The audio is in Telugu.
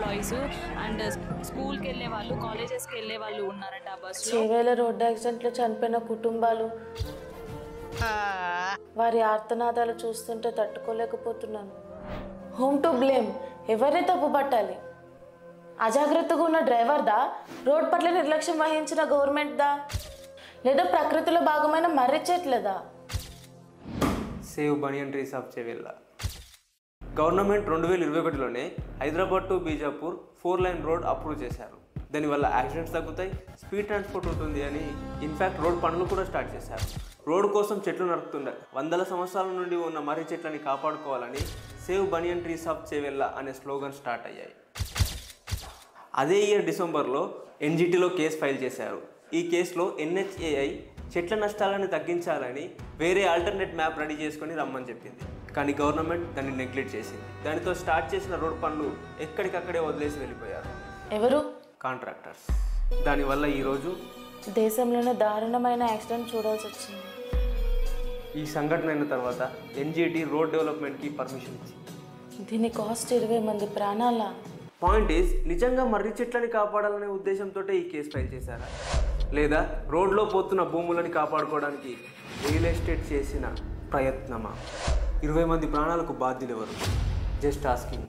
ఎంప్లాయీస్ అండ్ స్కూల్కి వెళ్ళే వాళ్ళు, కాలేజెస్కి వెళ్ళే వాళ్ళు ఉన్నారట ఆ బస్సులో. చేవేల రోడ్డు యాక్సిడెంట్లో చనిపోయిన కుటుంబాలు, వారి ఆర్తనాదాలు చూస్తుంటే తట్టుకోలేకపోతున్నాను. హోమ్ టు బ్లేమ్, ఎవరిని తప్పు పట్టాలి? అజాగ్రత్తగా ఉన్న డ్రైవర్దా, రోడ్ పట్ల నిర్లక్ష్యం వహించిన గవర్నమెంట్దా, లేదా ప్రకృతిలో భాగమైన మర్రి చెట్లదా? Save banyan trees of Chevella. Government 2021లోనే Hyderabad to Bijapur 4 line road approve చేశారు. దానివల్ల యాక్సిడెంట్స్ తగ్గుతాయి, స్పీడ్ ట్రాన్స్పోర్ట్ అవుతుంది అని ఇన్ఫ్యాక్ట్ రోడ్ పనులు కూడా స్టార్ట్ చేశారు. రోడ్ కోసం చెట్లు నరుకుతుండే వందల సంవత్సరాల నుండి ఉన్న మర్రి చెట్లని కాపాడుకోవాలని save banyan trees of Chevella అనే స్లోగన్ స్టార్ట్ అయ్యాయి. అదే ఇయర్ డిసెంబర్లో ఎన్జిటిలో కేసు ఫైల్ చేశారు. ఈ కేసులో NHAI చెట్ల నష్టాలను తగ్గించాలని వేరే ఆల్టర్నేట్ మ్యాప్ రెడీ చేసుకొని రమ్మని చెప్పింది. కానీ గవర్నమెంట్ దాన్ని నెగ్లెక్ట్ చేసింది. దానితో స్టార్ట్ చేసిన రోడ్ పనులు ఎక్కడికక్కడే వదిలేసి వెళ్ళిపోయారు. ఎవరు? కాంట్రాక్టర్స్. దానివల్ల ఈరోజు దేశంలోనే దారుణమైన యాక్సిడెంట్ చూడాల్సి వచ్చింది. ఈ సంఘటన అయిన తర్వాత NGT రోడ్ డెవలప్మెంట్కి పర్మిషన్ ఇచ్చింది. దీని కాస్ట్ 20 మంది ప్రాణాల. పాయింట్ ఈజ్, నిజంగా మర్రి చెట్లని కాపాడాలనే ఉద్దేశంతో ఈ కేసు ఫైల్ చేశారా, లేదా రోడ్లో పోతున్న భూములని కాపాడుకోవడానికి రియల్ ఎస్టేట్ చేసిన ప్రయత్నమా? 20 మంది ప్రాణాలకు బాధ్యులు ఎవరు? Just asking.